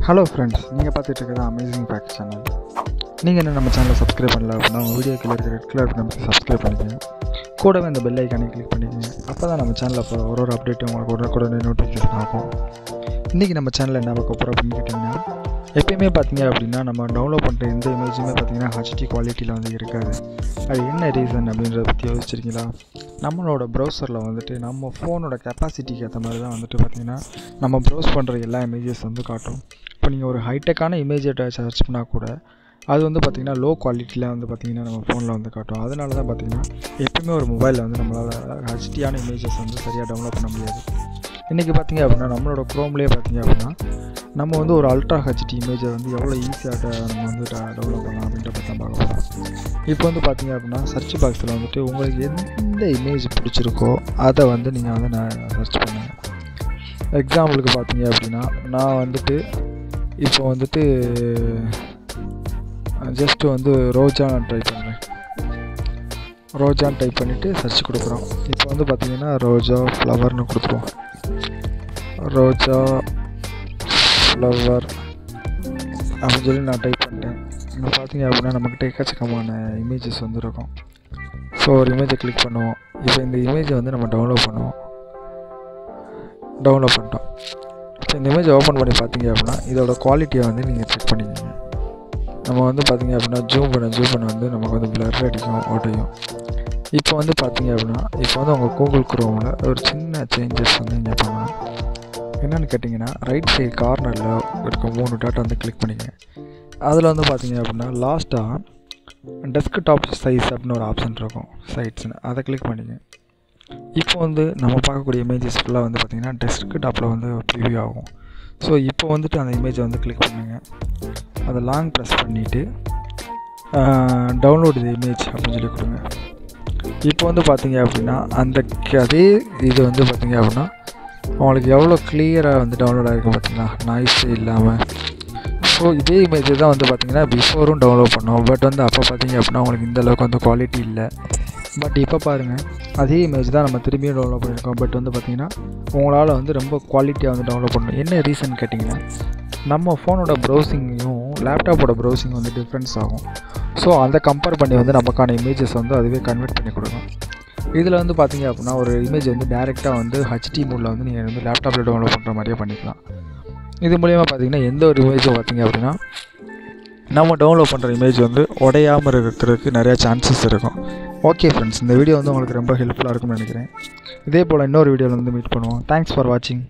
Hello friends, நீங்கள் பார்த்துட்டு இருக்கிறது அமேசிங் ஃபேக்ட் சேனல். நீங்கள் என்ன நம்ம சேனலை சப்ஸ்கிரைப் பண்ணல அப்படின்னா உங்கள் வீடியோ கீழே இருக்கிற ரெட் கலர் பட்டன் சப்ஸ்கிரைப் பண்ணிக்கோங்க. கூடவே அந்த பெல் ஐக்கானை கிளிக் பண்ணிக்கோங்க. அப்போ தான் நம்ம சேனலில் இப்போ ஒரு அப்டேட்டு உங்களுக்கு உடனே நோட்டிஃபிகேஷன் ஆகும். இன்றைக்கி நம்ம சேனலில் என்ன பார்க்க போகிறோம் அப்படின்னு கேட்டிங்கன்னா, எப்பயுமே பார்த்தீங்க அப்படின்னா நம்ம டவுன்லோட் பண்ணுற எந்த இமேஜுமே பார்த்தீங்கன்னா ஹெச்டி குவாலிட்டியில் வந்து இருக்காது. அது என்ன ரீசன் அப்படின்றத பற்றி யோசிச்சிருக்கீங்களா? நம்மளோட ப்ரௌசரில் வந்துட்டு நம்ம ஃபோனோட கெப்பாசிட்டிக்கு ஏற்ற மாதிரி தான் வந்துட்டு பார்த்திங்கன்னா நம்ம ப்ரௌஸ் பண்ணுற எல்லா இமேஜஸ் வந்து காட்டும். இப்போ நீங்கள் ஒரு ஹைடெக்கான இமேஜை சர்ச் பண்ணால் கூட அது வந்து பார்த்திங்கன்னா லோ குவாலிட்டியில் வந்து பார்த்திங்கன்னா நம்ம ஃபோனில் வந்து காட்டும். அதனால தான் பார்த்திங்கன்னா எப்பவுமே ஒரு மொபைலில் வந்து நம்மளால் ஹெச்டியான இமேஜஸ் வந்து சரியாக டவுன்லோட் பண்ண முடியாது. இன்றைக்கி பார்த்திங்க அப்படின்னா நம்மளோட க்ரோம்லேயே பார்த்திங்க அப்படின்னா நம்ம வந்து ஒரு அல்ட்ரா ஹெச்டி இமேஜை வந்து எவ்வளோ ஈஸியாக நம்ம வந்து டவுன்லோட் பண்ணலாம் அப்படின்ற பற்றி தான் பார்க்க போகிறோம். இப்போ வந்து பார்த்திங்க அப்படின்னா சர்ச் பாக்ஸில் வந்துட்டு உங்களுக்கு எந்த இமேஜ் பிடிச்சிருக்கோ அதை வந்து நீங்கள் வந்து சர்ச் பண்ணுங்கள். எக்ஸாம்பிளுக்கு பார்த்தீங்க அப்படின்னா நான் வந்துட்டு இப்போ வந்துட்டு ஜஸ்ட்டு வந்து ரோஜான்னு ட்ரை பண்ணுறேன். ரோஜான்னு டைப் பண்ணிவிட்டு சர்ச் கொடுக்குறோம். இப்போ வந்து பார்த்திங்கன்னா ரோஜா ஃப்ளவர்னு கொடுத்துருவோம். ரோஜா ஃப்ளவர் அப்படின்னு சொல்லி நான் டைப் பண்ணிட்டேன். இப்போ பார்த்தீங்க அப்படின்னா நம்மக்கிட்ட எக்கச்சக்கமான இமேஜஸ் வந்து இருக்கும். ஸோ ஒரு இமேஜை கிளிக் பண்ணுவோம். இப்போ இந்த இமேஜை வந்து நம்ம டவுன்லோட் பண்ணிட்டோம். ஸோ இந்த இமேஜை ஓப்பன் பண்ணி பார்த்தீங்க அப்படின்னா இதோட குவாலிட்டியை வந்து நீங்கள் செக் பண்ணிக்கோங்க. நம்ம வந்து பார்த்திங்க அப்படின்னா ஜூம் பண்ண வந்து நமக்கு வந்து பிளர் அடிக்கும், ஓட்டையும். இப்போ வந்து பார்த்திங்க அப்படின்னா இப்போ வந்து உங்கள் கூகுள் குரோமில் ஒரு சின்ன சேஞ்சஸ் வந்து நீங்கள் பண்ணணும். என்னென்னு கேட்டிங்கன்னா ரைட் சைடு கார்னரில் இருக்க 3 டாட் வந்து கிளிக் பண்ணிக்கங்க. அதில் வந்து பார்த்திங்க அப்படின்னா லாஸ்ட்டாக டெஸ்க்டாப் சைஸ் அப்படின்னு ஒரு ஆப்ஷன் இருக்கும், சைட்ஸ்னு, அதை கிளிக் பண்ணிக்கங்க. இப்போ வந்து நம்ம பார்க்கக்கூடிய இமேஜஸ் ஃபுல்லாக வந்து பார்த்திங்கன்னா டெஸ்க்டாப்பில் வந்து ப்ரிவியூ ஆகும். ஸோ இப்போ வந்துட்டு அந்த இமேஜை வந்து கிளிக் பண்ணுங்கள். அதை லாங் ப்ரெஸ் பண்ணிவிட்டு டவுன்லோட் தி இமேஜ் அப்படின்னு சொல்லி கொடுங்க. இப்போ வந்து பார்த்திங்க அப்படின்னா அதே இது வந்து பார்த்திங்க அப்படின்னா உங்களுக்கு எவ்வளோ கிளியராக வந்து டவுன்லோட் ஆகிருக்கும் பார்த்தீங்களா, நாய்ஸே இல்லாமல். ஸோ இதே இமேஜ் தான் வந்து பார்த்திங்கன்னா பிஃபோரும் டவுன்லோட் பண்ணோம். பட் வந்து அப்போ பார்த்திங்க அப்படின்னா உங்களுக்கு இந்தளவுக்கு வந்து குவாலிட்டி இல்லை. பட் இப்போ பாருங்கள், அதே இமேஜ் தான் நம்ம திரும்பியும் டவுன்லோட் பண்ணியிருக்கோம். பட் வந்து பார்த்திங்கன்னா உங்களால் வந்து ரொம்ப குவாலிட்டியாக வந்து டவுன்லோட் பண்ணணும். என்ன ரீசன் கேட்டிங்கன்னா நம்ம ஃபோனோட ப்ரௌசிங்கையும் லேப்டாப்போட ப்ரௌசிங் வந்து டிஃப்ரென்ஸ் ஆகும். ஸோ அதை கம்பேர் பண்ணி வந்து நமக்கான இமேஜஸ் வந்து அதுவே கன்வெர்ட் பண்ணி கொடுக்கும். இதில் வந்து பார்த்திங்க அப்படின்னா ஒரு இமேஜ் வந்து டேரெக்டாக வந்து ஹெச்டி மோடில் வந்து நீங்கள் வந்து லேப்டாப்பில் டவுன்லோட் பண்ணுற மாதிரியே பண்ணிக்கலாம். இது மூலிமா பார்த்திங்கன்னா எந்த ஒரு இமேஜும் பார்த்திங்க அப்படின்னா நம்ம டவுன்லோட் பண்ணுற இமேஜ் வந்து உடையாமல் இருக்கிறதுக்கு நிறையா சான்சஸ் இருக்கும். ஓகே ஃப்ரெண்ட்ஸ், இந்த வீடியோ வந்து உங்களுக்கு ரொம்ப ஹெல்ப்ஃபுல்லாக இருக்கும்னு நினைக்கிறேன். இதே போல் இன்னொரு வீடியோவில் வந்து மீட் பண்ணுவோம். தேங்க்ஸ் ஃபார் வாட்சிங்.